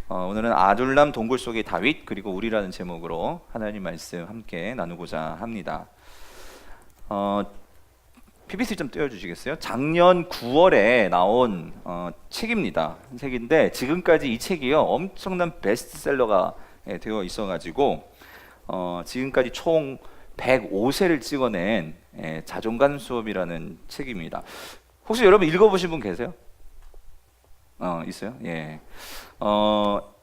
오늘은 아둘람 동굴 속의 다윗 그리고 우리라는 제목으로 하나님 말씀 함께 나누고자 합니다. PPT 좀 띄워주시겠어요? 작년 9월에 나온 책입니다. 책인데 지금까지 이 책이요 엄청난 베스트셀러가 되어 있어가지고 지금까지 총 105세를 찍어낸 자존감 수업이라는 책입니다. 혹시 여러분 읽어보신 분 계세요? 있어요? 예.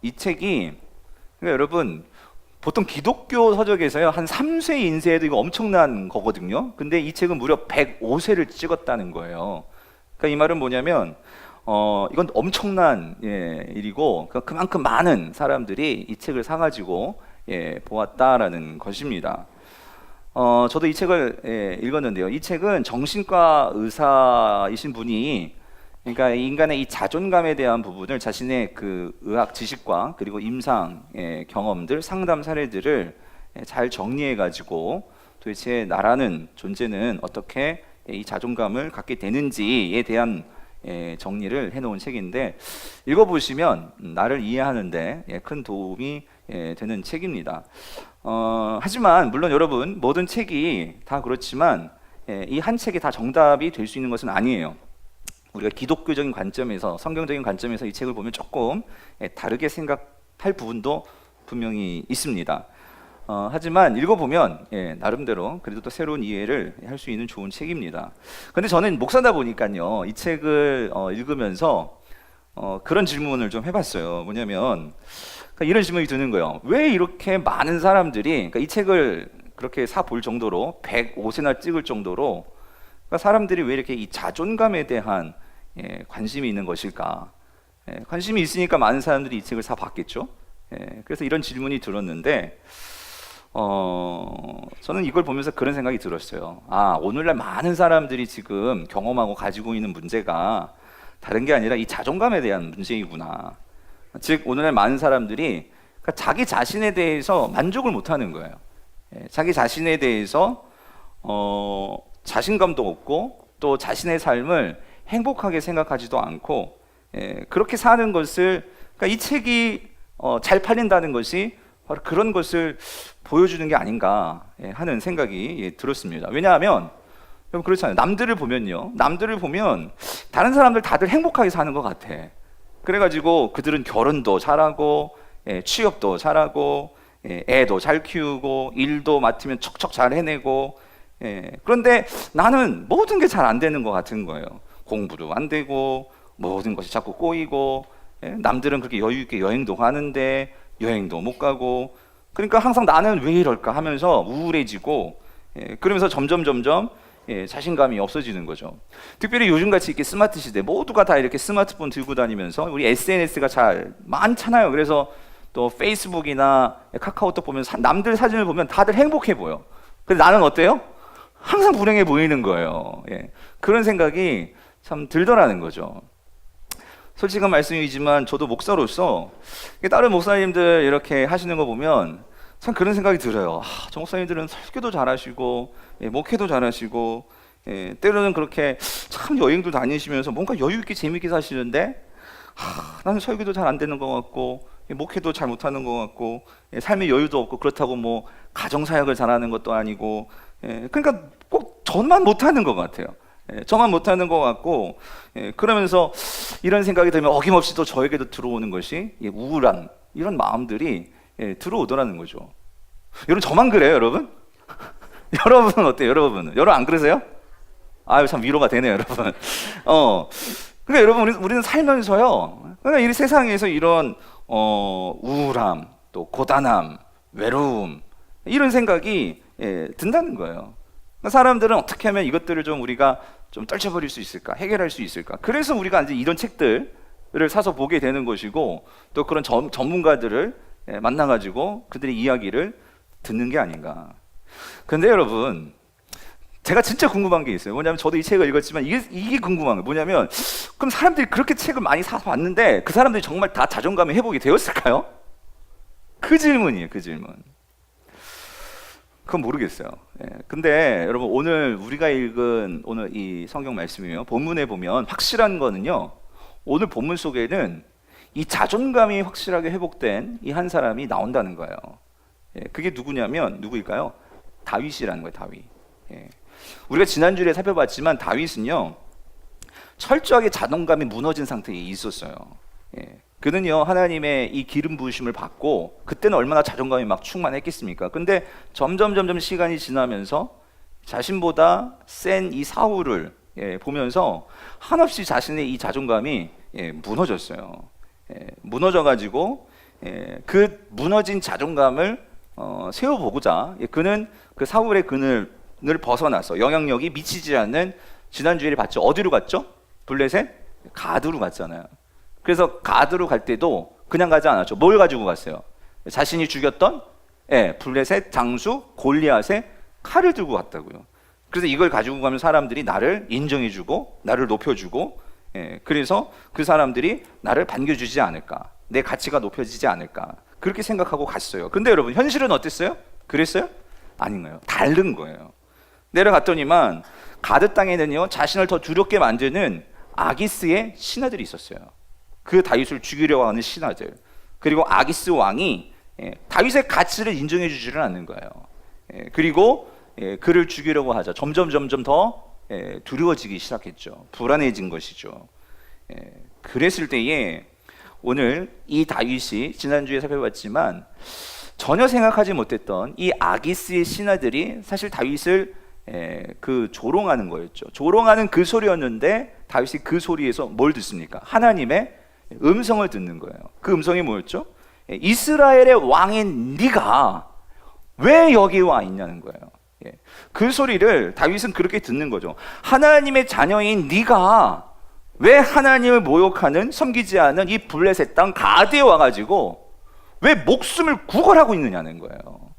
이 책이 그러니까 여러분 보통 기독교 서적에서요 한 3세 인쇄에도 이거 엄청난 거거든요. 근데 이 책은 무려 105세를 찍었다는 거예요. 그러니까 이 말은 뭐냐면 이건 엄청난 일이고 그만큼 많은 사람들이 이 책을 사가지고 보았다라는 것입니다. 저도 이 책을 읽었는데요. 이 책은 정신과 의사이신 분이 그러니까 인간의 이 자존감에 대한 부분을 자신의 그 의학 지식과 그리고 임상의 경험들, 상담 사례들을 잘 정리해 가지고 도대체 나라는 존재는 어떻게 이 자존감을 갖게 되는지에 대한 정리를 해놓은 책인데 읽어보시면 나를 이해하는데 큰 도움이 되는 책입니다. 하지만 물론 여러분 모든 책이 다 그렇지만 이 한 책이 다 정답이 될 수 있는 것은 아니에요. 우리가 기독교적인 관점에서 성경적인 관점에서 이 책을 보면 조금 다르게 생각할 부분도 분명히 있습니다. 하지만 읽어보면 나름대로 그래도 또 새로운 이해를 할 수 있는 좋은 책입니다. 그런데 저는 목사다 보니까요 이 책을 읽으면서 그런 질문을 좀 해봤어요. 뭐냐면 그러니까 이런 질문이 드는 거예요. 왜 이렇게 많은 사람들이 그러니까 이 책을 그렇게 사 볼 정도로 105세나 찍을 정도로 그러니까 사람들이 왜 이렇게 이 자존감에 대한 관심이 있는 것일까? 관심이 있으니까 많은 사람들이 이 책을 사 봤겠죠. 그래서 이런 질문이 들었는데 저는 이걸 보면서 그런 생각이 들었어요. 오늘날 많은 사람들이 지금 경험하고 가지고 있는 문제가 다른 게 아니라 이 자존감에 대한 문제이구나. 즉 오늘날 많은 사람들이 그러니까 자기 자신에 대해서 만족을 못하는 거예요. 자기 자신에 대해서 자신감도 없고 또 자신의 삶을 행복하게 생각하지도 않고 그렇게 사는 것을 그러니까 이 책이 잘 팔린다는 것이 바로 그런 것을 보여주는 게 아닌가 하는 생각이 들었습니다. 왜냐하면 여러분 그렇잖아요. 남들을 보면 다른 사람들 다들 행복하게 사는 것 같아. 그래가지고 그들은 결혼도 잘하고 취업도 잘하고 애도 잘 키우고 일도 맡으면 척척 잘 해내고 그런데 나는 모든 게 잘 안 되는 것 같은 거예요. 공부도 안 되고 모든 것이 자꾸 꼬이고 남들은 그렇게 여유 있게 여행도 가는데 여행도 못 가고 그러니까 항상 나는 왜 이럴까 하면서 우울해지고 그러면서 점점 자신감이 없어지는 거죠. 특별히 요즘같이 이렇게 스마트 시대 모두가 다 이렇게 스마트폰 들고 다니면서 우리 SNS가 잘 많잖아요. 그래서 또 페이스북이나 카카오톡 보면 남들 사진을 보면 다들 행복해 보여. 근데 나는 어때요? 항상 불행해 보이는 거예요. 그런 생각이 참 들더라는 거죠. 솔직한 말씀이지만 저도 목사로서 다른 목사님들 이렇게 하시는 거 보면 참 그런 생각이 들어요. 저 목사님들은 설교도 잘하시고 목회도 잘하시고 때로는 그렇게 참 여행도 다니시면서 뭔가 여유 있게 재밌게 사시는데 나는 설교도 잘 안 되는 것 같고 목회도 잘 못하는 것 같고 삶의 여유도 없고 그렇다고 뭐 가정사역을 잘하는 것도 아니고 그러니까 꼭 저만 못하는 것 같아요. 저만 못하는 것 같고 그러면서 이런 생각이 들면 어김없이 또 저에게도 들어오는 것이 우울한 이런 마음들이 들어오더라는 거죠. 여러분 저만 그래요 여러분? 여러분은 어때요? 여러분 안 그러세요? 아유 참 위로가 되네요 여러분. 그러니까 여러분 우리는 살면서요 그러니까 이 세상에서 이런 우울함 또 고단함 외로움 이런 생각이 든다는 거예요. 그러니까 사람들은 어떻게 하면 이것들을 좀 우리가 좀 떨쳐버릴 수 있을까 해결할 수 있을까 그래서 우리가 이제 이런 책들을 사서 보게 되는 것이고 또 그런 전문가들을 만나가지고 그들의 이야기를 듣는 게 아닌가. 근데 여러분 제가 진짜 궁금한 게 있어요. 뭐냐면 저도 이 책을 읽었지만 이게 궁금한 거예요. 뭐냐면 그럼 사람들이 그렇게 책을 많이 사서 봤는데 그 사람들이 정말 다 자존감이 회복이 되었을까요? 그 질문이에요. 그 질문. 그건 모르겠어요. 근데 여러분 오늘 우리가 읽은 오늘 이 성경 말씀이에요. 본문에 보면 확실한 거는요. 오늘 본문 속에는 이 자존감이 확실하게 회복된 이 한 사람이 나온다는 거예요. 그게 누구일까요? 다윗이라는 거예요. 다윗. 우리가 지난주에 살펴봤지만 다윗은요, 철저하게 자존감이 무너진 상태에 있었어요. 그는요, 하나님의 이 기름 부으심을 받고 그때는 얼마나 자존감이 막 충만했겠습니까? 근데 점점 시간이 지나면서 자신보다 센 이 사울을 보면서 한없이 자신의 이 자존감이 무너졌어요. 무너져가지고 그 무너진 자존감을 세워보고자 그는 그 사울의 그늘을 벗어나서 영향력이 미치지 않는, 지난주에 봤죠? 어디로 갔죠? 블레셋? 가드로 갔잖아요. 그래서 가드로 갈 때도 그냥 가지 않았죠. 뭘 가지고 갔어요? 자신이 죽였던 블레셋 장수 골리앗의 칼을 들고 갔다고요. 그래서 이걸 가지고 가면 사람들이 나를 인정해주고 나를 높여주고, 그래서 그 사람들이 나를 반겨주지 않을까, 내 가치가 높여지지 않을까, 그렇게 생각하고 갔어요. 근데 여러분, 현실은 어땠어요? 그랬어요? 아닌 거예요. 다른 거예요. 내려갔더니만 가드 땅에는요, 자신을 더 두렵게 만드는 아기스의 신하들이 있었어요. 그 다윗을 죽이려고 하는 신하들. 그리고 아기스 왕이 다윗의 가치를 인정해 주지를 않는 거예요. 그리고 그를 죽이려고 하자 점점 더 두려워지기 시작했죠. 불안해진 것이죠. 그랬을 때에 오늘 이 다윗이 지난주에 살펴봤지만 전혀 생각하지 못했던 이 아기스의 신하들이 사실 다윗을 그 조롱하는 거였죠. 조롱하는 그 소리였는데 다윗이 그 소리에서 뭘 듣습니까? 하나님의 음성을 듣는 거예요. 그 음성이 뭐였죠? 이스라엘의 왕인 네가 왜 여기 와 있냐는 거예요. 그 소리를 다윗은 그렇게 듣는 거죠. 하나님의 자녀인 네가 왜 하나님을 모욕하는, 섬기지 않은 이 블레셋 땅 가드에 와가지고 왜 목숨을 구걸하고 있느냐는 거예요.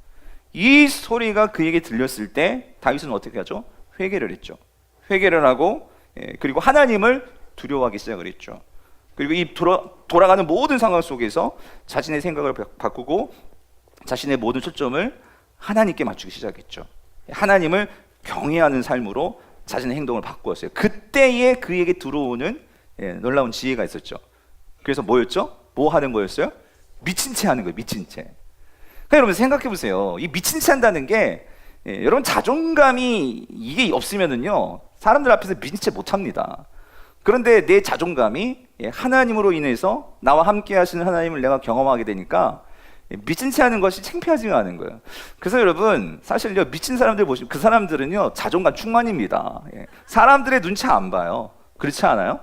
이 소리가 그에게 들렸을 때 다윗은 어떻게 하죠? 회개를 했죠. 회개를 하고 그리고 하나님을 두려워하기 시작을 했죠. 그리고 이 돌아가는 모든 상황 속에서 자신의 생각을 바꾸고 자신의 모든 초점을 하나님께 맞추기 시작했죠. 하나님을 경외하는 삶으로 자신의 행동을 바꾸었어요. 그때에 그에게 들어오는 놀라운 지혜가 있었죠. 그래서 뭐였죠? 뭐 하는 거였어요? 미친 채 하는 거예요. 미친 채. 그러니까 여러분 생각해 보세요. 이 미친 채 한다는 게 여러분 자존감이 이게 없으면은요, 사람들 앞에서 미친 채 못 합니다. 그런데 내 자존감이 하나님으로 인해서 나와 함께 하시는 하나님을 내가 경험하게 되니까 미친 채 하는 것이 창피하지가 않은 거예요. 그래서 여러분 사실요, 미친 사람들 보시면 그 사람들은요 자존감 충만입니다. 사람들의 눈치 안 봐요. 그렇지 않아요?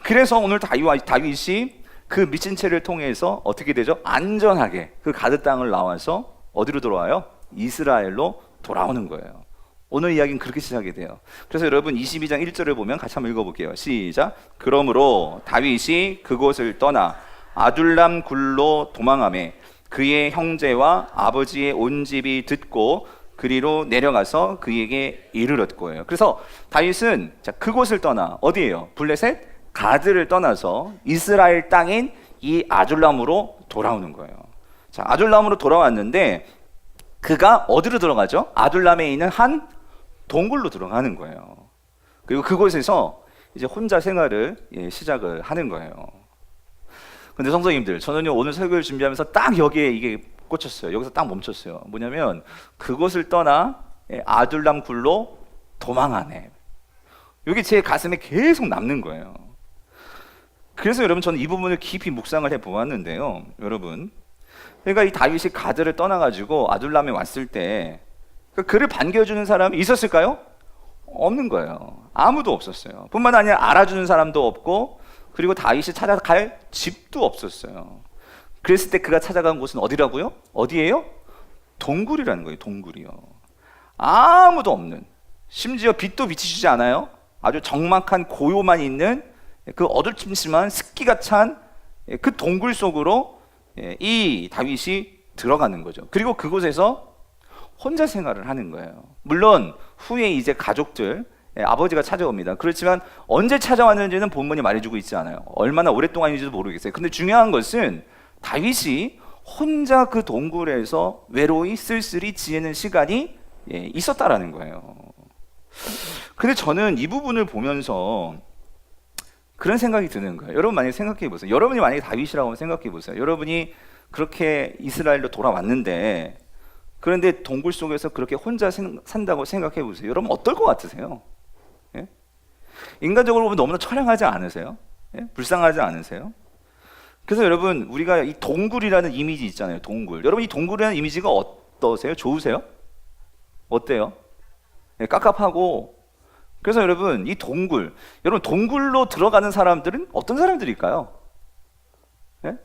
그래서 오늘 다윗이 그 미친 채를 통해서 어떻게 되죠? 안전하게 그 가드 땅을 나와서 어디로 돌아와요? 이스라엘로 돌아오는 거예요. 오늘 이야기는 그렇게 시작이 돼요. 그래서 여러분 22장 1절을 보면 같이 한번 읽어볼게요. 시작. 그러므로 다윗이 그곳을 떠나 아둘람 굴로 도망하매 그의 형제와 아버지의 온 집이 듣고 그리로 내려가서 그에게 이르렀고요. 그래서 다윗은 그곳을 떠나 어디예요? 블레셋 가드를 떠나서 이스라엘 땅인 이 아둘람으로 돌아오는 거예요. 자, 아둘람으로 돌아왔는데 그가 어디로 들어가죠? 아둘람에 있는 한 동굴로 들어가는 거예요. 그리고 그곳에서 이제 혼자 생활을 시작을 하는 거예요. 근데 성도님들, 저는요 오늘 설교를 준비하면서 딱 여기에 이게 꽂혔어요. 여기서 딱 멈췄어요. 뭐냐면 그곳을 떠나 아둘람 굴로 도망하네. 이게 제 가슴에 계속 남는 거예요. 그래서 여러분 저는 이 부분을 깊이 묵상을 해보았는데요. 여러분, 그러니까 이 다윗이 가드를 떠나가지고 아둘람에 왔을 때 그를 반겨주는 사람이 있었을까요? 없는 거예요. 아무도 없었어요. 뿐만 아니라 알아주는 사람도 없고, 그리고 다윗이 찾아갈 집도 없었어요. 그랬을 때 그가 찾아간 곳은 어디라고요? 어디예요? 동굴이라는 거예요. 동굴이요. 아무도 없는, 심지어 빛도 비치지 않아요. 아주 적막한 고요만 있는 그 어두침침한 습기가 찬 그 동굴 속으로 이 다윗이 들어가는 거죠. 그리고 그곳에서 혼자 생활을 하는 거예요. 물론 후에 이제 가족들, 아버지가 찾아옵니다. 그렇지만 언제 찾아왔는지는 본문이 말해주고 있지 않아요. 얼마나 오랫동안인지도 모르겠어요. 근데 중요한 것은 다윗이 혼자 그 동굴에서 외로이 쓸쓸히 지내는 시간이 있었다라는 거예요. 근데 저는 이 부분을 보면서 그런 생각이 드는 거예요. 여러분 만약에 생각해 보세요. 여러분이 만약에 다윗이라고 하면 생각해 보세요. 여러분이 그렇게 이스라엘로 돌아왔는데, 그런데 동굴 속에서 그렇게 혼자 산다고 생각해 보세요. 여러분 어떨 것 같으세요? 예? 인간적으로 보면 너무나 처량하지 않으세요? 예? 불쌍하지 않으세요? 그래서 여러분, 우리가 이 동굴이라는 이미지 있잖아요. 동굴. 여러분, 이 동굴이라는 이미지가 어떠세요? 좋으세요? 어때요? 예, 깝깝하고. 그래서 여러분, 이 동굴, 여러분 동굴로 들어가는 사람들은 어떤 사람들일까요? 예?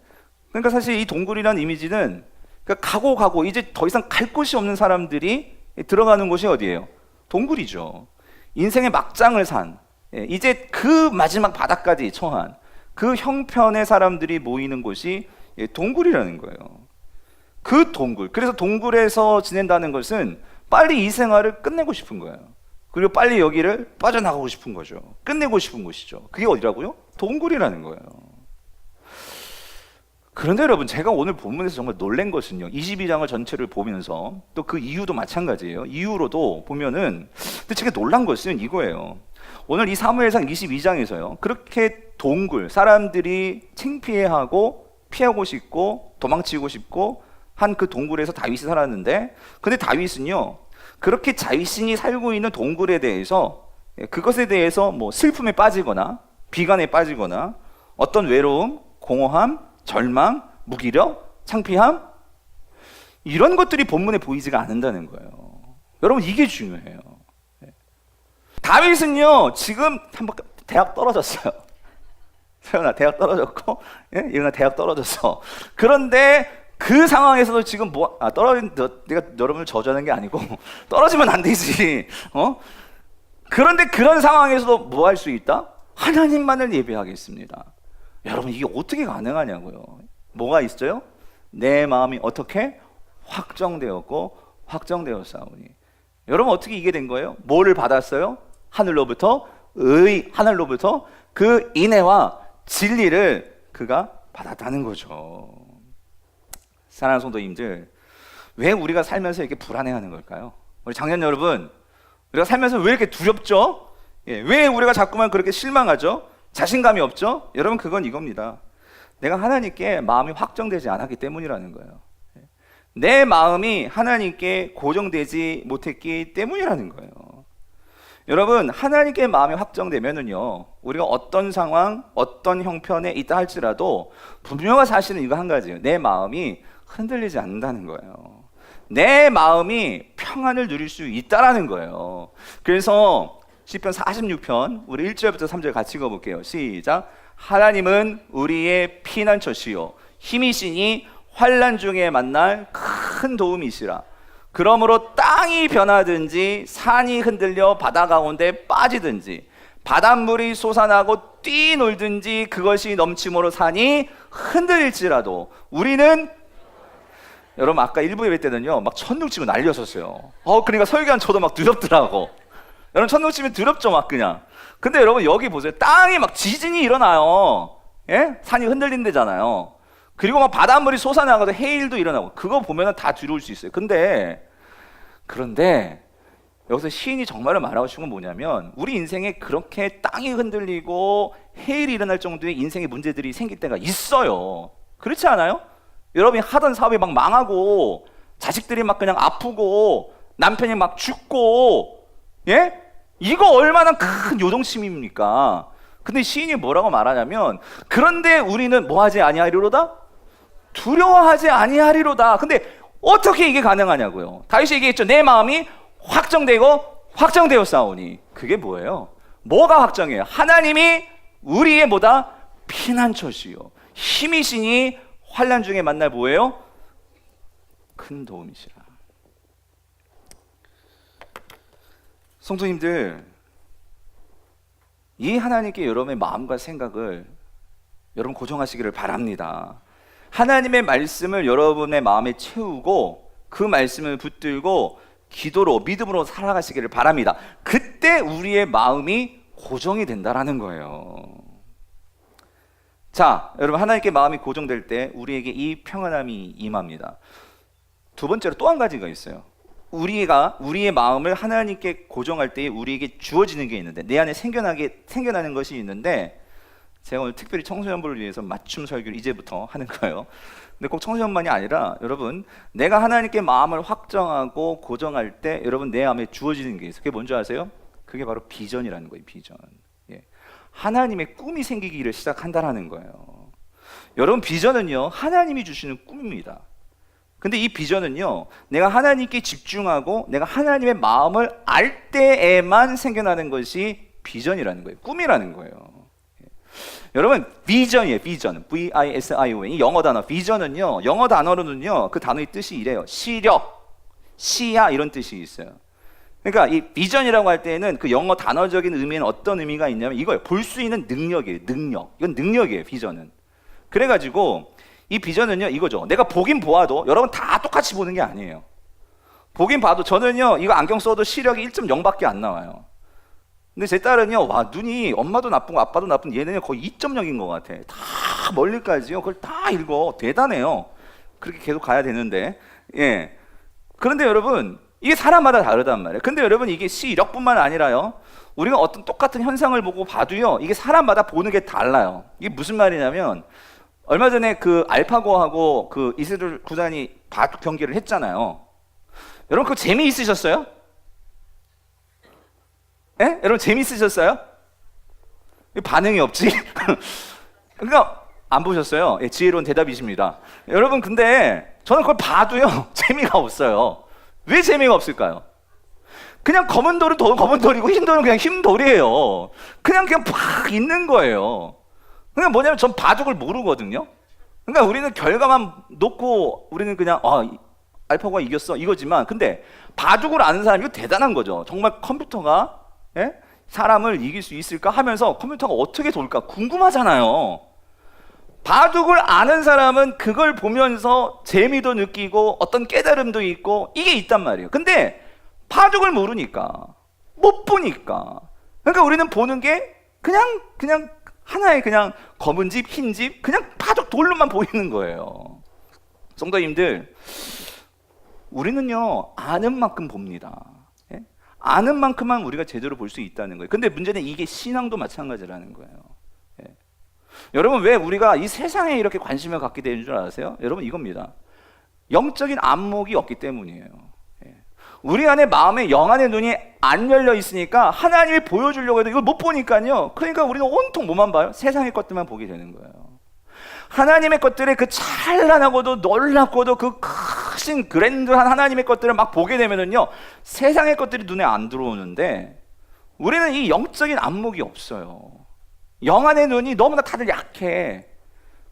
그러니까 사실 이 동굴이라는 이미지는, 그러니까 가고 이제 더 이상 갈 곳이 없는 사람들이 들어가는 곳이 어디예요? 동굴이죠. 인생의 막장을 산, 이제 그 마지막 바닥까지 처한 그 형편의 사람들이 모이는 곳이 동굴이라는 거예요. 그 동굴. 그래서 동굴에서 지낸다는 것은 빨리 이 생활을 끝내고 싶은 거예요. 그리고 빨리 여기를 빠져나가고 싶은 거죠. 끝내고 싶은 곳이죠. 그게 어디라고요? 동굴이라는 거예요. 그런데 여러분, 제가 오늘 본문에서 정말 놀란 것은요, 22장을 전체를 보면서 또 그 이유도 마찬가지예요. 이유로도 보면은, 근데 제가 놀란 것은 이거예요. 오늘 이 사무엘상 22장에서요, 그렇게 동굴, 사람들이 창피해하고 피하고 싶고 도망치고 싶고 한 그 동굴에서 다윗이 살았는데, 근데 다윗은요, 그렇게 자신이 살고 있는 동굴에 대해서, 그것에 대해서 뭐 슬픔에 빠지거나 비관에 빠지거나 어떤 외로움, 공허함, 절망, 무기력, 창피함, 이런 것들이 본문에 보이지가 않는다는 거예요. 여러분, 이게 중요해요. 다윗은요, 지금 한번 대학 떨어졌어요. 세연아, 대학 떨어졌고, 이은아, 대학 떨어졌어. 그런데 그 상황에서도 지금 내가 여러분을 저주하는 게 아니고 떨어지면 안 되지. 그런데 그런 상황에서도 뭐 할 수 있다? 하나님만을 예배하겠습니다. 여러분, 이게 어떻게 가능하냐고요. 뭐가 있어요? 내 마음이 어떻게 확정되었고 확정되었사오니. 여러분, 어떻게 이게 된 거예요? 뭐를 받았어요? 하늘로부터 하늘로부터 그 인애와 진리를 그가 받았다는 거죠. 사랑하는 성도님들, 왜 우리가 살면서 이렇게 불안해하는 걸까요? 우리 장년 여러분, 우리가 살면서 왜 이렇게 두렵죠? 왜 우리가 자꾸만 그렇게 실망하죠? 자신감이 없죠? 여러분, 그건 이겁니다. 내가 하나님께 마음이 확정되지 않았기 때문이라는 거예요. 내 마음이 하나님께 고정되지 못했기 때문이라는 거예요. 여러분, 하나님께 마음이 확정되면은요, 우리가 어떤 상황, 어떤 형편에 있다 할지라도 분명한 사실은 이거 한 가지예요. 내 마음이 흔들리지 않는다는 거예요. 내 마음이 평안을 누릴 수 있다라는 거예요. 그래서 시편 46편 우리 1절부터 3절 같이 읽어볼게요. 시작. 하나님은 우리의 피난처시요 힘이시니 환난 중에 만날 큰 도움이시라. 그러므로 땅이 변하든지 산이 흔들려 바다 가운데 빠지든지 바닷물이 솟아나고 뛰놀든지 그것이 넘침으로 산이 흔들릴지라도 우리는, 여러분 아까 1부 예배 때는요 막 천둥 치고 난리였었어요. 그러니까 설교한 저도 막 두렵더라고. 여러분, 천둥 치면 두렵죠, 막 그냥. 근데 여러분 여기 보세요. 땅이 막 지진이 일어나요. 예? 산이 흔들린대잖아요. 그리고 막 바닷물이 솟아나가도 해일도 일어나고, 그거 보면은 다 두려울 수 있어요. 그런데 여기서 시인이 정말로 말하고 싶은 건 뭐냐면, 우리 인생에 그렇게 땅이 흔들리고 해일이 일어날 정도의 인생의 문제들이 생길 때가 있어요. 그렇지 않아요? 여러분이 하던 사업이 막 망하고 자식들이 막 그냥 아프고 남편이 막 죽고, 예? 이거 얼마나 큰 요동침입니까? 근데 시인이 뭐라고 말하냐면, 그런데 우리는 뭐하지 아니하리로다? 두려워하지 아니하리로다. 근데 어떻게 이게 가능하냐고요. 다윗이 얘기했죠. 내 마음이 확정되고 확정되었사오니. 그게 뭐예요? 뭐가 확정해요? 하나님이 우리의 뭐다? 피난처시요 힘이시니 환난 중에 만날 뭐예요? 큰 도움이시라. 성도님들, 이 하나님께 여러분의 마음과 생각을 여러분 고정하시기를 바랍니다. 하나님의 말씀을 여러분의 마음에 채우고 그 말씀을 붙들고 기도로 믿음으로 살아가시기를 바랍니다. 그때 우리의 마음이 고정이 된다라는 거예요. 자, 여러분, 하나님께 마음이 고정될 때 우리에게 이 평안함이 임합니다. 두 번째로 또 한 가지가 있어요. 우리의 마음을 하나님께 고정할 때 우리에게 주어지는 게 있는데, 내 안에 생겨나는 것이 있는데, 제가 오늘 특별히 청소년부를 위해서 맞춤 설교를 이제부터 하는 거예요. 근데 꼭 청소년만이 아니라 여러분, 내가 하나님께 마음을 확정하고 고정할 때 여러분 내 마음에 주어지는 게 있어요. 그게 뭔지 아세요? 그게 바로 비전이라는 거예요. 비전. 예. 하나님의 꿈이 생기기를 시작한다라는 거예요. 여러분, 비전은요 하나님이 주시는 꿈입니다. 근데 이 비전은요 내가 하나님께 집중하고 내가 하나님의 마음을 알 때에만 생겨나는 것이 비전이라는 거예요. 꿈이라는 거예요. 여러분, 비전이에요. 비전, V-I-S-I-O-N. 이 영어 단어 비전은요, 영어 단어로는요 그 단어의 뜻이 이래요. 시력, 시야, 이런 뜻이 있어요. 그러니까 이 비전이라고 할 때는 그 영어 단어적인 의미는 어떤 의미가 있냐면 이거예요. 볼 수 있는 능력이에요. 능력. 이건 능력이에요. 비전은. 그래가지고 이 비전은요 이거죠. 내가 보긴 보아도 여러분 다 똑같이 보는 게 아니에요. 보긴 봐도 저는요 이거 안경 써도 시력이 1.0밖에 안 나와요. 근데 제 딸은요, 와, 눈이 엄마도 나쁘고 아빠도 나쁜, 얘는 거의 2.0인 것 같아. 다 멀리까지요. 그걸 다 읽어. 대단해요. 그렇게 계속 가야 되는데. 예. 그런데 여러분, 이게 사람마다 다르단 말이에요. 근데 여러분, 이게 시력뿐만 아니라요, 우리가 어떤 똑같은 현상을 보고 봐도요, 이게 사람마다 보는 게 달라요. 이게 무슨 말이냐면, 얼마 전에 그 알파고하고 그 이스라엘 구단이 바둑 경기를 했잖아요. 여러분, 그거 재미있으셨어요? 예? 여러분 재밌으셨어요? 반응이 없지? 그러니까 안 보셨어요? 예, 지혜로운 대답이십니다. 여러분, 근데 저는 그걸 봐도요 재미가 없어요. 왜 재미가 없을까요? 그냥 검은 돌은 검은 돌이고 흰 돌은 그냥 흰 돌이에요. 그냥 팍 있는 거예요. 그러니까 뭐냐면 전 바둑을 모르거든요. 그러니까 우리는 결과만 놓고 우리는 그냥 알파고가 이겼어 이거지만, 근데 바둑을 아는 사람이 이거 대단한 거죠. 정말 컴퓨터가 예? 사람을 이길 수 있을까 하면서 컴퓨터가 어떻게 돌까 궁금하잖아요. 바둑을 아는 사람은 그걸 보면서 재미도 느끼고 어떤 깨달음도 있고 이게 있단 말이에요. 근데 바둑을 모르니까, 못 보니까, 그러니까 우리는 보는 게 그냥 하나의 그냥 검은 집, 흰 집, 그냥 바둑 돌로만 보이는 거예요. 성도님들, 우리는요 아는 만큼 봅니다. 아는 만큼만 우리가 제대로 볼 수 있다는 거예요. 근데 문제는 이게 신앙도 마찬가지라는 거예요. 예. 여러분, 왜 우리가 이 세상에 이렇게 관심을 갖게 되는 줄 아세요? 여러분, 이겁니다. 영적인 안목이 없기 때문이에요. 예. 우리 안에 마음에 영 안의 눈이 안 열려 있으니까 하나님이 보여주려고 해도 이걸 못 보니까요, 그러니까 우리는 온통 뭐만 봐요? 세상의 것들만 보게 되는 거예요. 하나님의 것들의 그 찬란하고도 놀랍고도 그 크신 그랜드한 하나님의 것들을 막 보게 되면은요, 세상의 것들이 눈에 안 들어오는데 우리는 이 영적인 안목이 없어요. 영 안의 눈이 너무나 다들 약해.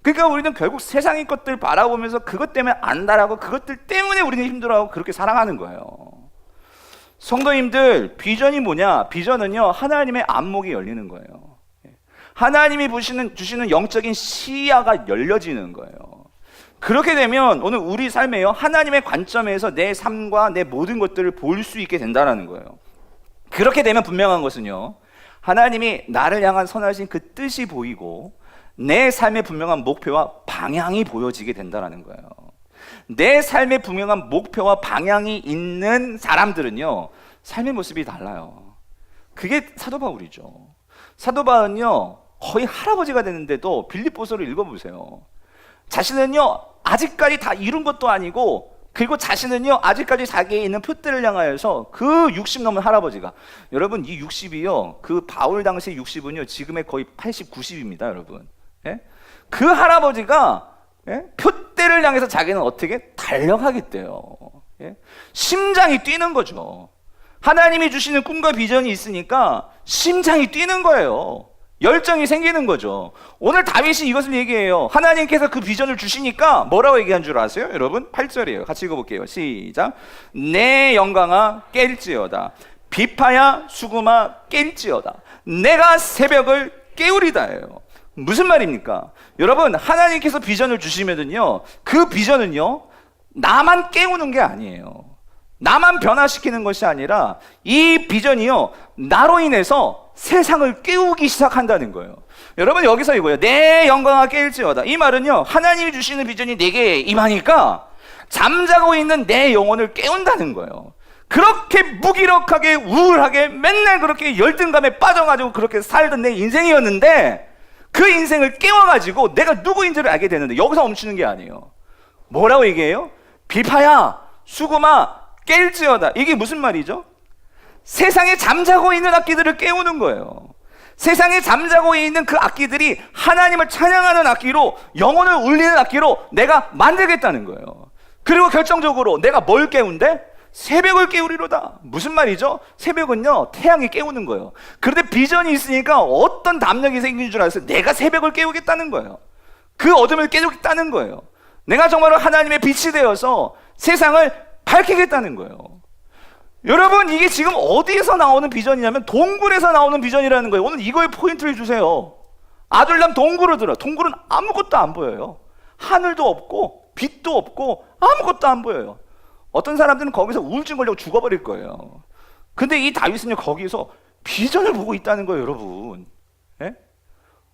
그러니까 우리는 결국 세상의 것들 바라보면서 그것 때문에 안달하고 그것들 때문에 우리는 힘들어하고 그렇게 살아가는 거예요. 성도님들, 비전이 뭐냐? 비전은요 하나님의 안목이 열리는 거예요. 하나님이 주시는 영적인 시야가 열려지는 거예요. 그렇게 되면 오늘 우리 삶에요, 하나님의 관점에서 내 삶과 내 모든 것들을 볼 수 있게 된다는 거예요. 그렇게 되면 분명한 것은요, 하나님이 나를 향한 선하신 그 뜻이 보이고 내 삶의 분명한 목표와 방향이 보여지게 된다는 거예요. 내 삶의 분명한 목표와 방향이 있는 사람들은요 삶의 모습이 달라요. 그게 사도 바울이죠. 사도 바울은요 거의 할아버지가 되는데도 빌립보서를 읽어보세요. 자신은요 아직까지 다 이룬 것도 아니고, 그리고 자신은요 아직까지 자기에 있는 표대를 향하여서 그 60 넘은 할아버지가, 여러분 이 60이요 그 바울 당시 60은요 지금의 거의 80, 90입니다 여러분. 예? 그 할아버지가 표대를 향해서 자기는 어떻게 달려가겠대요. 예? 심장이 뛰는 거죠. 하나님이 주시는 꿈과 비전이 있으니까 심장이 뛰는 거예요. 열정이 생기는 거죠. 오늘 다윗이 이것을 얘기해요. 하나님께서 그 비전을 주시니까 뭐라고 얘기한 줄 아세요? 여러분 8절이에요. 같이 읽어볼게요. 시작. 내 영광아 깰지어다. 비파야 수금아 깰지어다. 내가 새벽을 깨우리다예요. 무슨 말입니까? 여러분, 하나님께서 비전을 주시면은요, 그 비전은요 나만 깨우는 게 아니에요. 나만 변화시키는 것이 아니라 이 비전이요 나로 인해서 세상을 깨우기 시작한다는 거예요. 여러분, 여기서 이거예요. 내 영광아 깰지어다. 이 말은요 하나님이 주시는 비전이 내게 임하니까 잠자고 있는 내 영혼을 깨운다는 거예요. 그렇게 무기력하게 우울하게 맨날 그렇게 열등감에 빠져가지고 그렇게 살던 내 인생이었는데, 그 인생을 깨워가지고 내가 누구인지를 알게 되는데 여기서 멈추는 게 아니에요. 뭐라고 얘기해요? 비파야 수금아 깰지어다. 이게 무슨 말이죠? 세상에 잠자고 있는 악기들을 깨우는 거예요. 세상에 잠자고 있는 그 악기들이 하나님을 찬양하는 악기로, 영혼을 울리는 악기로 내가 만들겠다는 거예요. 그리고 결정적으로 내가 뭘 깨운대? 새벽을 깨우리로다. 무슨 말이죠? 새벽은요 태양이 깨우는 거예요. 그런데 비전이 있으니까 어떤 담력이 생긴 줄 알았어요. 내가 새벽을 깨우겠다는 거예요. 그 어둠을 깨우겠다는 거예요. 내가 정말로 하나님의 빛이 되어서 세상을 밝히겠다는 거예요. 여러분, 이게 지금 어디에서 나오는 비전이냐면 동굴에서 나오는 비전이라는 거예요. 오늘 이거에 포인트를 주세요. 아둘람 동굴을 들어. 동굴은 아무것도 안 보여요. 하늘도 없고 빛도 없고 아무것도 안 보여요. 어떤 사람들은 거기서 우울증 걸려고 죽어버릴 거예요. 근데 이 다윗은요 거기서 비전을 보고 있다는 거예요. 여러분, 예?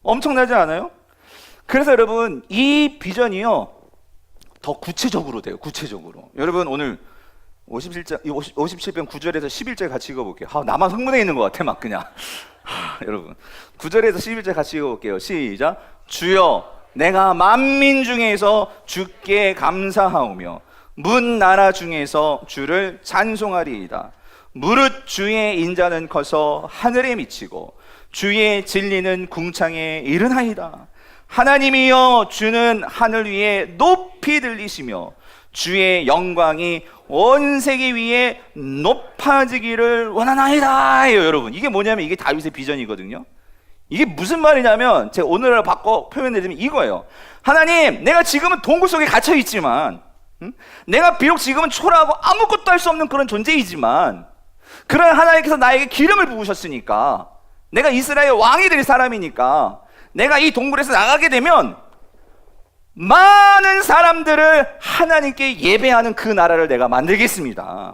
엄청나지 않아요? 그래서 여러분, 이 비전이요 더 구체적으로 돼요. 구체적으로. 여러분, 오늘 57편 9절에서 11절 같이 읽어볼게요. 나만 흥분해 있는 것 같아 막 그냥. 여러분, 9절에서 11절 같이 읽어볼게요. 시작. 주여, 내가 만민 중에서 주께 감사하오며 문 나라 중에서 주를 찬송하리이다. 무릇 주의 인자는 커서 하늘에 미치고 주의 진리는 궁창에 이르나이다. 하나님이여, 주는 하늘 위에 높이 들리시며 주의 영광이 온 세계 위에 높아지기를 원하나이다. 여러분, 이게 뭐냐면 이게 다윗의 비전이거든요. 이게 무슨 말이냐면 제가 오늘날 바꿔 표현해드리면 이거예요. 하나님, 내가 지금은 동굴 속에 갇혀 있지만, 내가 비록 지금은 초라하고 아무것도 할 수 없는 그런 존재이지만, 그런 하나님께서 나에게 기름을 부으셨으니까, 내가 이스라엘 왕이 될 사람이니까, 내가 이 동굴에서 나가게 되면 많은 사람들을 하나님께 예배하는 그 나라를 내가 만들겠습니다.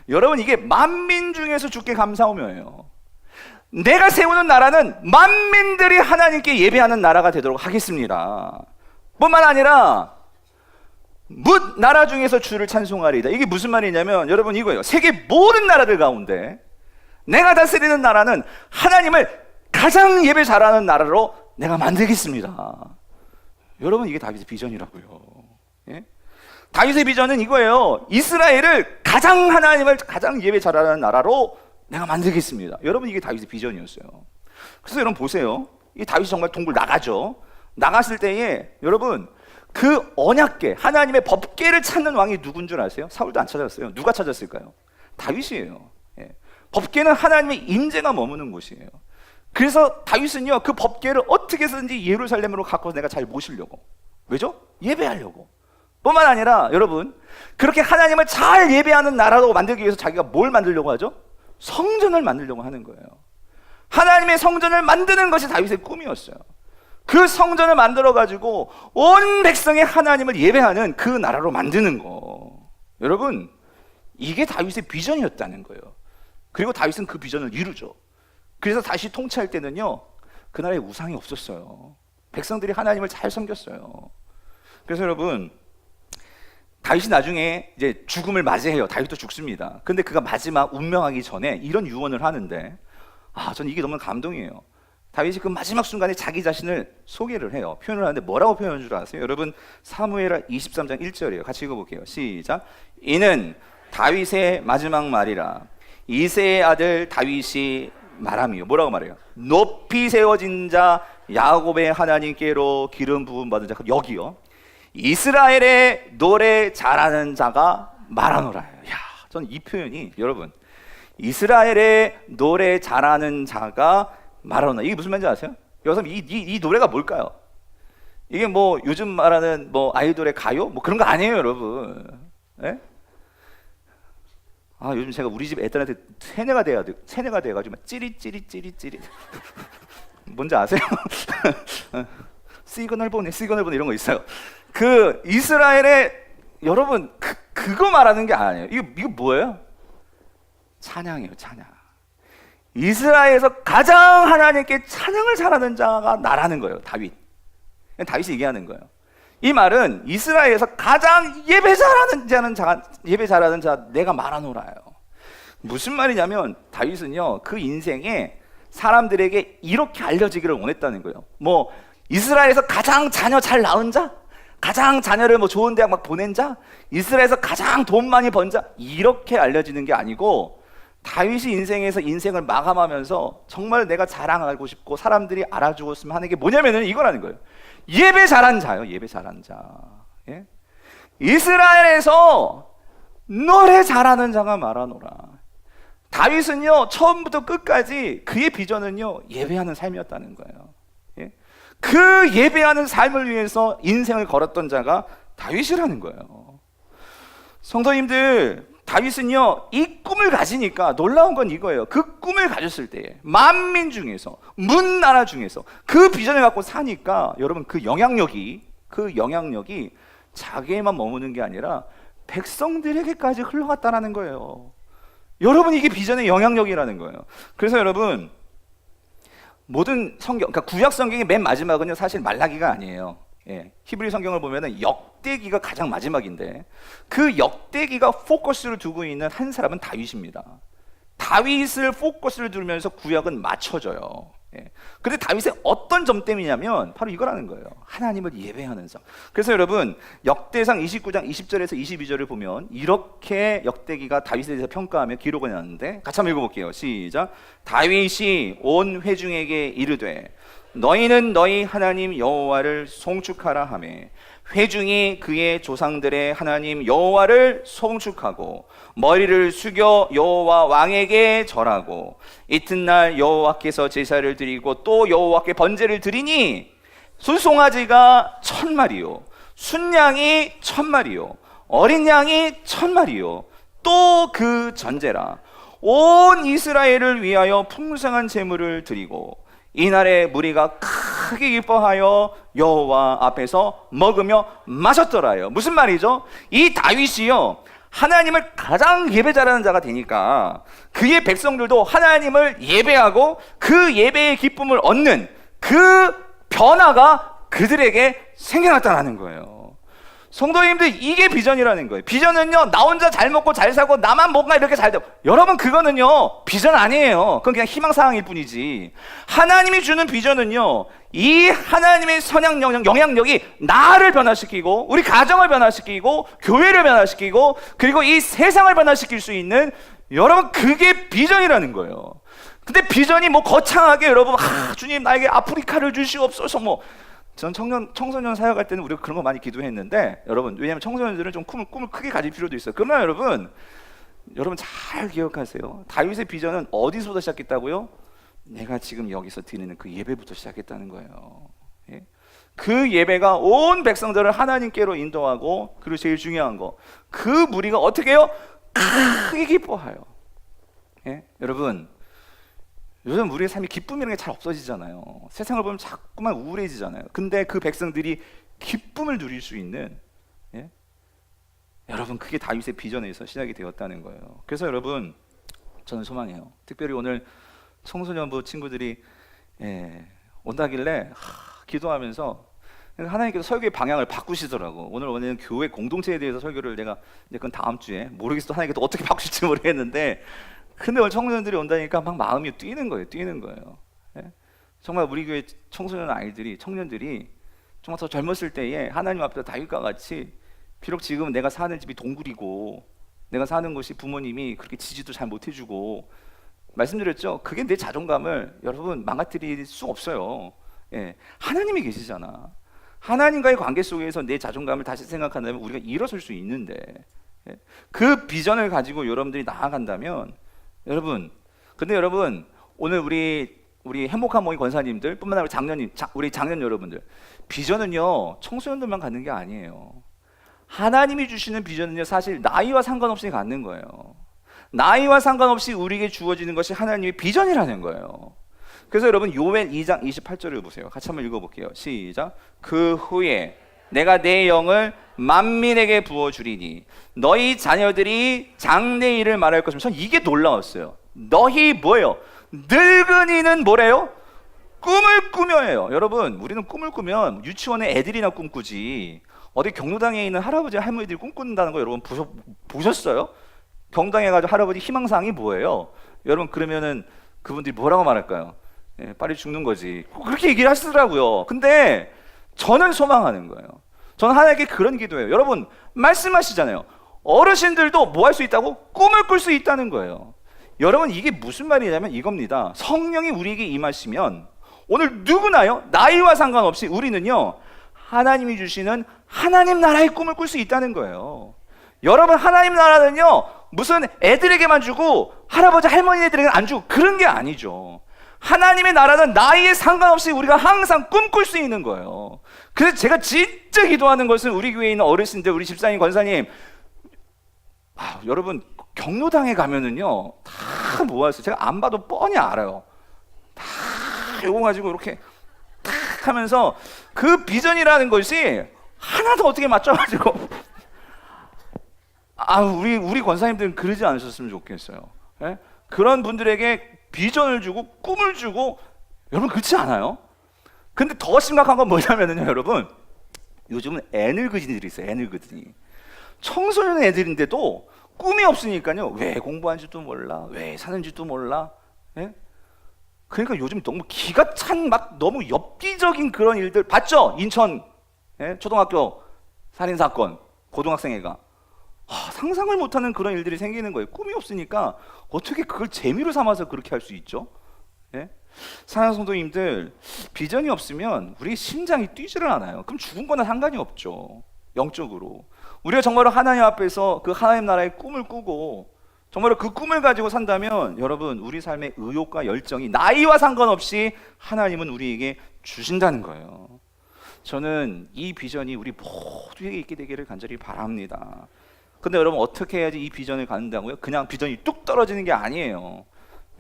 여러분, 이게 만민 중에서 주께 감사하며예요. 내가 세우는 나라는 만민들이 하나님께 예배하는 나라가 되도록 하겠습니다. 뿐만 아니라 뭇 나라 중에서 주를 찬송하리이다. 이게 무슨 말이냐면 여러분, 이거예요. 세계 모든 나라들 가운데 내가 다스리는 나라는 하나님을 가장 예배 잘하는 나라로 내가 만들겠습니다. 여러분, 이게 다윗의 비전이라고요. 예? 다윗의 비전은 이거예요. 이스라엘을 하나님을 가장 예배 잘하는 나라로 내가 만들겠습니다. 여러분, 이게 다윗의 비전이었어요. 그래서 여러분 보세요. 이 다윗이 정말 동굴 나가죠. 나갔을 때에 여러분, 그 언약궤, 하나님의 법궤를 찾는 왕이 누군 줄 아세요? 사울도 안 찾았어요. 누가 찾았을까요? 다윗이에요. 예. 법궤는 하나님의 임재가 머무는 곳이에요. 그래서 다윗은요 그 법궤를 어떻게 해서든지 예루살렘으로 갖고 내가 잘 모시려고. 왜죠? 예배하려고. 뿐만 아니라 여러분, 그렇게 하나님을 잘 예배하는 나라로 만들기 위해서 자기가 뭘 만들려고 하죠? 성전을 만들려고 하는 거예요. 하나님의 성전을 만드는 것이 다윗의 꿈이었어요. 그 성전을 만들어 가지고 온 백성이 하나님을 예배하는 그 나라로 만드는 거. 여러분, 이게 다윗의 비전이었다는 거예요. 그리고 다윗은 그 비전을 이루죠. 그래서 다시 통치할 때는요 그 나라에 우상이 없었어요. 백성들이 하나님을 잘 섬겼어요. 그래서 여러분, 다윗이 나중에 이제 죽음을 맞이해요. 다윗도 죽습니다. 근데 그가 마지막 운명하기 전에 이런 유언을 하는데, 저는 이게 너무 감동이에요. 다윗이 그 마지막 순간에 자기 자신을 소개를 해요. 표현을 하는데 뭐라고 표현한 줄 아세요? 여러분, 사무엘하 23장 1절이에요. 같이 읽어볼게요. 시작. 이는 다윗의 마지막 말이라. 이새의 아들 다윗이 말함이요. 뭐라고 말해요? 높이 세워진 자 야곱의 하나님께로 기름 부음 받은 자. 여기요. 이스라엘의 노래 잘하는 자가 말하노라. 저는 이 표현이, 여러분, 이스라엘의 노래 잘하는 자가 말하노라, 이게 무슨 말인지 아세요? 여기서 이 노래가 뭘까요? 이게 뭐 요즘 말하는 뭐 아이돌의 가요? 뭐 그런 거 아니에요, 여러분. 예? 요즘 제가 우리 집 애들한테 세뇌가 돼가지고 막 찌릿 뭔지 아세요? 시그널 보내 이런 거 있어요. 그 이스라엘의, 여러분, 그거 말하는 게 아니에요. 이거 뭐예요? 찬양이에요. 찬양. 이스라엘에서 가장 하나님께 찬양을 잘하는 자가 나라는 거예요. 다윗이 얘기하는 거예요. 이 말은 이스라엘에서 가장 예배 잘하는 자 내가 말하노라요. 무슨 말이냐면 다윗은요 그 인생에 사람들에게 이렇게 알려지기를 원했다는 거예요. 뭐 이스라엘에서 가장 자녀 잘 낳은 자, 가장 자녀를 뭐 좋은 대학 막 보낸 자, 이스라엘에서 가장 돈 많이 번 자, 이렇게 알려지는 게 아니고 다윗이 인생에서 인생을 마감하면서 정말 내가 자랑하고 싶고 사람들이 알아주었으면 하는 게 뭐냐면은 이거라는 거예요. 예배 잘한 자요. 예배 잘한 자. 예? 이스라엘에서 노래 잘하는 자가 말하노라. 다윗은요 처음부터 끝까지 그의 비전은요 예배하는 삶이었다는 거예요. 예? 그 예배하는 삶을 위해서 인생을 걸었던 자가 다윗이라는 거예요. 성도님들, 다윗은요 이 꿈을 가지니까 놀라운 건 이거예요. 그 꿈을 가졌을 때에 만민 중에서, 문나라 중에서 그 비전을 갖고 사니까 여러분 그 영향력이 자기에만 머무는 게 아니라 백성들에게까지 흘러갔다라는 거예요. 여러분, 이게 비전의 영향력이라는 거예요. 그래서 여러분, 모든 성경, 그러니까 구약 성경의 맨 마지막은요 사실 말라기가 아니에요. 예, 히브리 성경을 보면은 역대기가 가장 마지막인데 그 역대기가 포커스를 두고 있는 한 사람은 다윗입니다. 다윗을 포커스를 두면서 구약은 맞춰져요. 예. 근데 다윗의 어떤 점 때문이냐면 바로 이거라는 거예요. 하나님을 예배하는 점. 그래서 여러분 역대상 29장 20절에서 22절을 보면 이렇게 역대기가 다윗에 대해서 평가하며 기록을 해놨는데 같이 한번 읽어볼게요. 시작. 다윗이 온 회중에게 이르되 너희는 너희 하나님 여호와를 송축하라 하매 회중이 그의 조상들의 하나님 여호와를 송축하고 머리를 숙여 여호와 왕에게 절하고 이튿날 여호와께서 제사를 드리고 또 여호와께 번제를 드리니 수송아지가 1000마리요 순양이 1000마리요 어린 양이 1000마리요 또 그 전제라. 온 이스라엘을 위하여 풍성한 제물을 드리고 이날에 무리가 크게 기뻐하여 여호와 앞에서 먹으며 마셨더라요. 무슨 말이죠? 이 다윗이요 하나님을 가장 예배 잘하는 자가 되니까 그의 백성들도 하나님을 예배하고 그 예배의 기쁨을 얻는 그 변화가 그들에게 생겨났다는 거예요. 성도님들, 이게 비전이라는 거예요. 비전은요 나 혼자 잘 먹고 잘 살고 나만 뭔가 이렇게 잘 되고, 여러분 그거는요 비전 아니에요. 그건 그냥 희망사항일 뿐이지. 하나님이 주는 비전은요 이 하나님의 선한 영향력이 나를 변화시키고 우리 가정을 변화시키고 교회를 변화시키고 그리고 이 세상을 변화시킬 수 있는, 여러분 그게 비전이라는 거예요. 근데 비전이 뭐 거창하게 여러분 주님 나에게 아프리카를 주시옵소서, 뭐 전 청소년 사역할 때는 우리가 그런 거 많이 기도했는데, 여러분 왜냐하면 청소년들은 좀 꿈을 크게 가질 필요도 있어요. 그러나 여러분 잘 기억하세요. 다윗의 비전은 어디서부터 시작했다고요? 내가 지금 여기서 드리는 그 예배부터 시작했다는 거예요. 예? 그 예배가 온 백성들을 하나님께로 인도하고, 그리고 제일 중요한 거, 그 무리가 어떻게 해요? 크게 기뻐하여. 예? 여러분, 요즘 우리의 삶이 기쁨이라는 게 잘 없어지잖아요. 세상을 보면 자꾸만 우울해지잖아요. 근데 그 백성들이 기쁨을 누릴 수 있는, 예? 여러분 그게 다윗의 비전에서 시작이 되었다는 거예요. 그래서 여러분 저는 소망해요. 특별히 오늘 청소년부 친구들이 온다길래 기도하면서 하나님께서 설교의 방향을 바꾸시더라고. 오늘은 교회 공동체에 대해서 설교를 내가 이제 그건 다음 주에, 모르겠어 하나님께서 어떻게 바꾸실지 모르겠는데, 근데 오늘 청소년들이 온다니까 막 마음이 뛰는 거예요. 예? 정말 우리 교회 청소년 아이들이, 청년들이 정말 더 젊었을 때에 하나님 앞에서 다윗과 같이, 비록 지금 내가 사는 집이 동굴이고 내가 사는 곳이 부모님이 그렇게 지지도 잘 못해주고, 말씀드렸죠? 그게 내 자존감을 여러분 망가뜨릴 수 없어요. 예. 하나님이 계시잖아. 하나님과의 관계 속에서 내 자존감을 다시 생각한다면 우리가 일어설 수 있는데, 예. 그 비전을 가지고 여러분들이 나아간다면, 근데 여러분 오늘 우리 행복한 모임 권사님들 뿐만 아니라 우리 장년 여러분들, 비전은요 청소년들만 갖는 게 아니에요. 하나님이 주시는 비전은요 사실 나이와 상관없이 갖는 거예요. 나이와 상관없이 우리에게 주어지는 것이 하나님의 비전이라는 거예요. 그래서 여러분 요엘 2장 28절을 보세요. 같이 한번 읽어볼게요. 시작. 그 후에 내가 내 영을 만민에게 부어주리니 너희 자녀들이 장래일을 말할 것이면, 전 이게 놀라웠어요. 너희 뭐예요? 늙은이는 뭐래요? 꿈을 꾸며요. 여러분 우리는 꿈을 꾸면 유치원에 애들이나 꿈꾸지 어디 경로당에 있는 할아버지 할머니들이 꿈꾼다는 거 여러분 보셨어요? 경당에 가지고 할아버지 희망사항이 뭐예요? 여러분 그러면은 그분들이 뭐라고 말할까요? 예, 빨리 죽는 거지. 그렇게 얘기를 하시더라고요. 근데 저는 소망하는 거예요. 저는 하나님께 그런 기도해요. 여러분 말씀하시잖아요. 어르신들도 뭐 할 수 있다고? 꿈을 꿀 수 있다는 거예요. 여러분 이게 무슨 말이냐면 이겁니다. 성령이 우리에게 임하시면 오늘 누구나요? 나이와 상관없이 우리는요 하나님이 주시는 하나님 나라의 꿈을 꿀 수 있다는 거예요. 여러분 하나님 나라는요 무슨 애들에게만 주고 할아버지 할머니들에게는 안 주고 그런 게 아니죠. 하나님의 나라는 나이에 상관없이 우리가 항상 꿈꿀 수 있는 거예요. 그래서 제가 진짜 기도하는 것은 우리 교회에 있는 어르신들, 우리 집사님, 권사님, 여러분 경로당에 가면은요 다 모아서 제가 안 봐도 뻔히 알아요. 다 요거 가지고 이렇게 탁 하면서 그 비전이라는 것이 하나도 어떻게 맞춰가지고 우리 권사님들은 그러지 않으셨으면 좋겠어요. 예? 그런 분들에게 비전을 주고 꿈을 주고 여러분 그렇지 않아요? 근데 더 심각한 건 뭐냐면요 여러분 요즘은 애늙은이들이 있어요. 애늙은이 청소년 애들인데도 꿈이 없으니까요 왜 공부하는지도 몰라, 왜 사는지도 몰라. 예? 그러니까 요즘 너무 기가 찬 막 너무 엽기적인 그런 일들 봤죠? 인천 초등학교 살인사건 고등학생애가 상상을 못하는 그런 일들이 생기는 거예요. 꿈이 없으니까 어떻게 그걸 재미로 삼아서 그렇게 할 수 있죠? 예? 사랑하는 성도님들 비전이 없으면 우리 심장이 뛰지를 않아요. 그럼 죽은 거나 상관이 없죠. 영적으로 우리가 정말로 하나님 앞에서 그 하나님 나라의 꿈을 꾸고 정말로 그 꿈을 가지고 산다면 여러분 우리 삶의 의욕과 열정이 나이와 상관없이 하나님은 우리에게 주신다는 거예요. 저는 이 비전이 우리 모두에게 있게 되기를 간절히 바랍니다. 근데 여러분 어떻게 해야지 이 비전을 갖는다고요? 그냥 비전이 뚝 떨어지는 게 아니에요.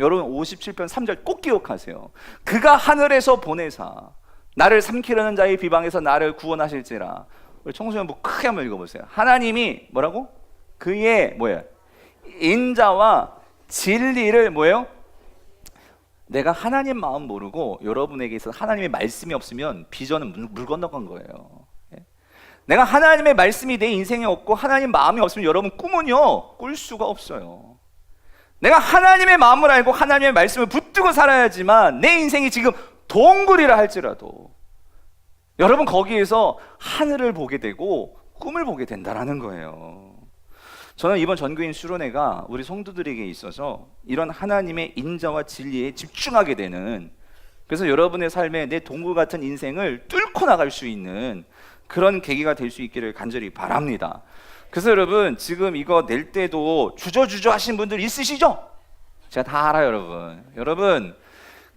여러분 57편 3절 꼭 기억하세요. 그가 하늘에서 보내사 나를 삼키려는 자의 비방에서 나를 구원하실지라. 우리 청소년부 크게 한번 읽어보세요. 하나님이 뭐라고? 그의 뭐예요? 인자와 진리를 뭐예요? 내가 하나님 마음 모르고 여러분에게 있어서 하나님의 말씀이 없으면 비전은 물 건너간 거예요. 내가 하나님의 말씀이 내 인생에 없고 하나님 마음이 없으면 여러분 꿈은요 꿀 수가 없어요. 내가 하나님의 마음을 알고 하나님의 말씀을 붙들고 살아야지만 내 인생이 지금 동굴이라 할지라도 여러분 거기에서 하늘을 보게 되고 꿈을 보게 된다라는 거예요. 저는 이번 전교인 수련회가 우리 성도들에게 있어서 이런 하나님의 인자와 진리에 집중하게 되는, 그래서 여러분의 삶에 내 동굴 같은 인생을 뚫고 나갈 수 있는 그런 계기가 될 수 있기를 간절히 바랍니다. 그래서 여러분 지금 이거 낼 때도 주저주저 하신 분들 있으시죠? 제가 다 알아요 여러분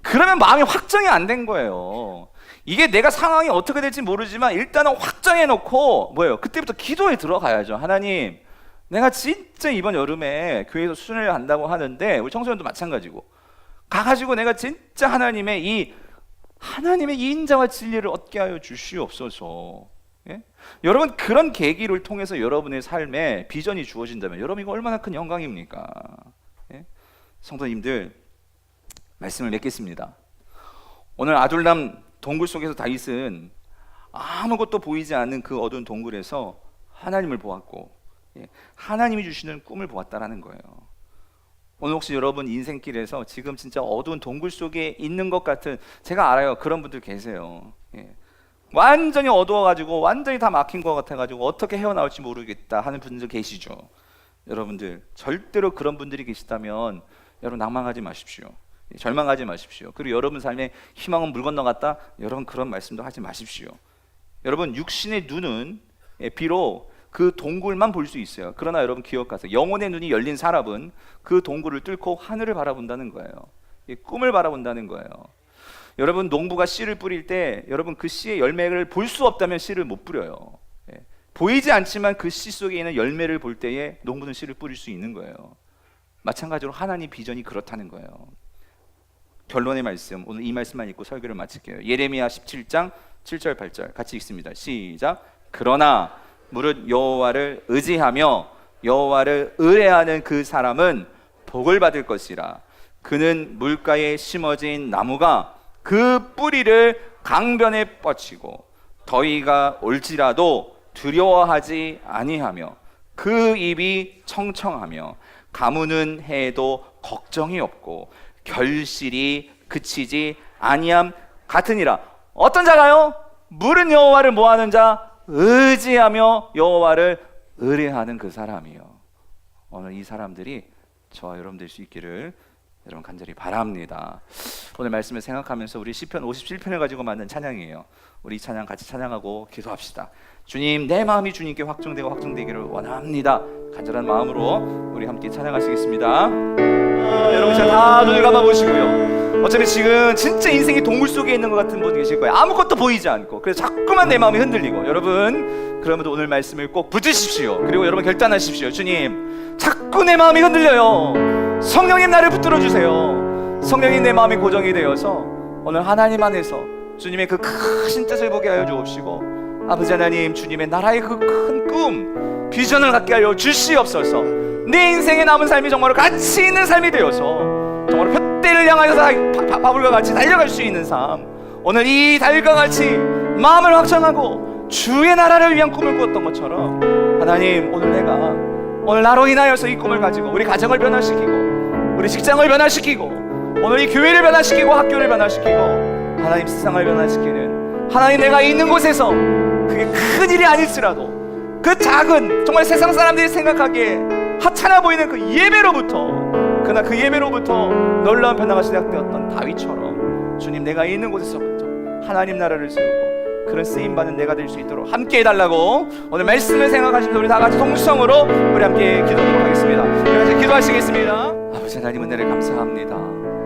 그러면 마음이 확정이 안 된 거예요. 이게 내가 상황이 어떻게 될지 모르지만 일단은 확정해 놓고 뭐예요? 그때부터 기도에 들어가야죠. 하나님 내가 진짜 이번 여름에 교회에서 수련회를 한다고 하는데 우리 청소년도 마찬가지고 가가지고 내가 진짜 하나님의 이 인자와 진리를 얻게 하여 주시옵소서. 예? 여러분 그런 계기를 통해서 여러분의 삶에 비전이 주어진다면 여러분 이거 얼마나 큰 영광입니까? 예? 성도님들 말씀을 맺겠습니다. 오늘 아둘람 동굴 속에서 다윗은 아무것도 보이지 않는 그 어두운 동굴에서 하나님을 보았고 하나님이 주시는 꿈을 보았다라는 거예요. 오늘 혹시 여러분 인생길에서 지금 진짜 어두운 동굴 속에 있는 것 같은, 제가 알아요 그런 분들 계세요. 완전히 어두워가지고 완전히 다 막힌 것 같아가지고 어떻게 헤어나올지 모르겠다 하는 분들 계시죠. 여러분들 절대로 그런 분들이 계시다면 여러분 낭만하지 마십시오. 절망하지 마십시오. 그리고 여러분 삶에 희망은 물 건너갔다, 여러분 그런 말씀도 하지 마십시오. 여러분 육신의 눈은 비록 그 동굴만 볼 수 있어요. 그러나 여러분 기억하세요. 영혼의 눈이 열린 사람은 그 동굴을 뚫고 하늘을 바라본다는 거예요. 꿈을 바라본다는 거예요. 여러분 농부가 씨를 뿌릴 때 여러분 그 씨의 열매를 볼 수 없다면 씨를 못 뿌려요. 보이지 않지만 그 씨 속에 있는 열매를 볼 때에 농부는 씨를 뿌릴 수 있는 거예요. 마찬가지로 하나님 비전이 그렇다는 거예요. 결론의 말씀, 오늘 이 말씀만 읽고 설교를 마칠게요. 예레미야 17장 7절 8절 같이 읽습니다. 시작. 그러나 무릇 여호와를 의지하며 여호와를 의뢰하는 그 사람은 복을 받을 것이라. 그는 물가에 심어진 나무가 그 뿌리를 강변에 뻗치고 더위가 올지라도 두려워하지 아니하며 그 입이 청청하며 가무는 해도 걱정이 없고 결실이 그치지 아니함 같으니라. 어떤 자가요? 물은 여호와를 뭐하는 자? 의지하며 여호와를 의뢰하는 그 사람이요. 오늘 이 사람들이 저와 여러분 될 수 있기를 여러분 간절히 바랍니다. 오늘 말씀을 생각하면서 우리 시편 57편을 가지고 만든 찬양이에요. 우리 이 찬양 같이 찬양하고 기도합시다. 주님, 내 마음이 주님께 확정되고 확정되기를 원합니다. 간절한 마음으로 우리 함께 찬양하시겠습니다. 여러분 다 눈을 감아보시고요. 어차피 지금 진짜 인생이 동굴 속에 있는 것 같은 분이 계실 거예요. 아무것도 보이지 않고, 그래서 자꾸만 내 마음이 흔들리고. 여러분 그러면 오늘 말씀을 꼭 붙드십시오. 그리고 여러분 결단하십시오. 주님, 자꾸 내 마음이 흔들려요. 성령님 나를 붙들어 주세요. 성령님 내 마음이 고정이 되어서 오늘 하나님 안에서 주님의 그 크신 뜻을 보게 하여 주옵시고, 아버지 하나님, 주님의 나라의 그 큰 꿈, 비전을 갖게 하여 주시옵소서. 내 인생에 남은 삶이 정말로 가치 있는 삶이 되어서 정말로 푯대를 향하여서 바울과 같이 달려갈 수 있는 삶, 오늘 이 달과 같이 마음을 확정하고 주의 나라를 위한 꿈을 꾸었던 것처럼, 하나님, 오늘 나로 인하여서 이 꿈을 가지고 우리 가정을 변화시키고, 우리 직장을 변화시키고, 오늘 이 교회를 변화시키고, 학교를 변화시키고, 하나님 세상을 변화시키는, 하나님 내가 있는 곳에서 그게 큰 일이 아닐지라도 그 작은, 정말 세상 사람들이 생각하기에 하찮아 보이는 그 예배로부터, 그러나 그 예배로부터 놀라운 변화가 시작되었던 다윗처럼, 주님, 내가 있는 곳에서부터 하나님 나라를 세우고 그런 쓰임받는 내가 될 수 있도록 함께 해달라고 오늘 말씀을 생각하시면서 우리 다 같이 동성으로 우리 함께 기도하도록 하겠습니다. 우리 같이 기도하시겠습니다. 아버지 하나님, 은혜를 감사합니다.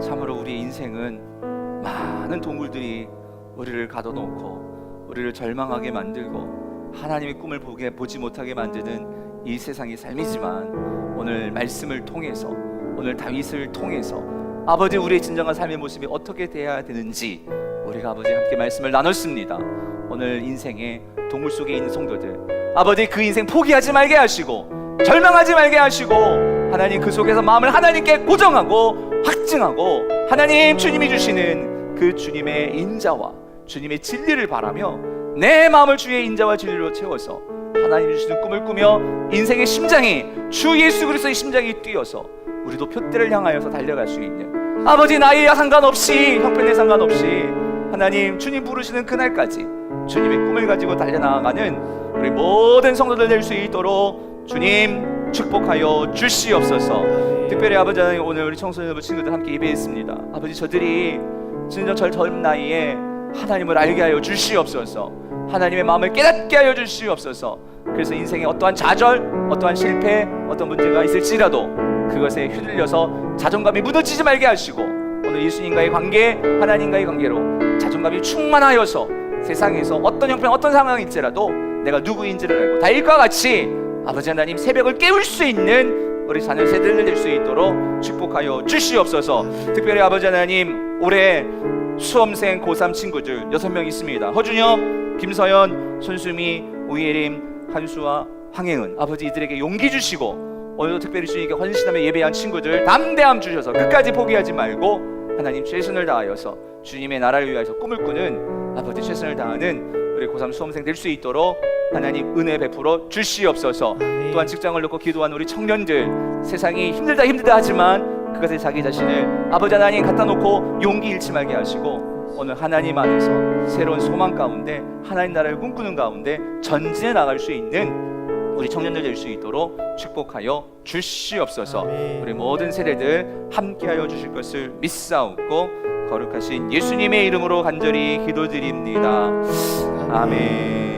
참으로 우리의 인생은 많은 동굴들이 우리를 가둬놓고 우리를 절망하게 만들고 하나님의 꿈을 보지 못하게 만드는 이 세상의 삶이지만, 오늘 말씀을 통해서, 오늘 다윗을 통해서 아버지, 우리의 진정한 삶의 모습이 어떻게 돼야 되는지 우리가 아버지 함께 말씀을 나눴습니다. 오늘 인생의 동굴 속에 있는 성도들, 아버지 그 인생 포기하지 말게 하시고 절망하지 말게 하시고, 하나님 그 속에서 마음을 하나님께 고정하고 확증하고, 하나님 주님이 주시는 그 주님의 인자와 주님의 진리를 바라며 내 마음을 주의 인자와 진리로 채워서 하나님이 주시는 꿈을 꾸며 인생의 심장이 주 예수 그리스도의 심장이 뛰어서 우리도 푯대를 향하여서 달려갈 수 있는, 아버지 나이와 상관없이, 형편에 상관없이 하나님 주님 부르시는 그날까지 주님의 꿈을 가지고 달려나가는 우리 모든 성도들 될 수 있도록 주님 축복하여 주시옵소서. 특별히 아버지 하나님, 오늘 우리 청소년 친구들 함께 예배했습니다. 아버지, 저들이 진짜 젊은 나이에 하나님을 알게 하여 주시옵소서. 하나님의 마음을 깨닫게 하여 주시옵소서. 그래서 인생에 어떠한 좌절, 어떠한 실패, 어떤 문제가 있을지라도 그것에 휘둘려서 자존감이 무너지지 말게 하시고, 오늘 예수님과의 관계, 하나님과의 관계로 자존감이 충만하여서 세상에서 어떤 형편, 어떤 상황일지라도 내가 누구인지를 알고 다윗과 같이 아버지 하나님 새벽을 깨울 수 있는 우리 자녀 세대들 될 수 있도록 축복하여 주시옵소서. 특별히 아버지 하나님, 올해 수험생 고3 친구들 6명 있습니다. 허준혁, 김서연, 손수미, 우예림, 한수아, 황혜은, 아버지 이들에게 용기 주시고, 오늘도 특별히 주님께 헌신하며 예배한 친구들 담대함 주셔서 끝까지 포기하지 말고 하나님 최선을 다하여서 주님의 나라를 위하여서 꿈을 꾸는 아버지 최선을 다하는 우리 고3 수험생 될 수 있도록 하나님 은혜 베풀어 주시옵소서. 또한 직장을 놓고 기도하는 우리 청년들, 세상이 힘들다 하지만 그것에 자기 자신을 아버지 하나님 갖다 놓고 용기 잃지 말게 하시고, 오늘 하나님 안에서 새로운 소망 가운데 하나님 나라를 꿈꾸는 가운데 전진해 나갈 수 있는 우리 청년들 될 수 있도록 축복하여 주시옵소서. 우리 모든 세대들 함께하여 주실 것을 믿사옵고 거룩하신 예수님의 이름으로 간절히 기도드립니다. 아멘.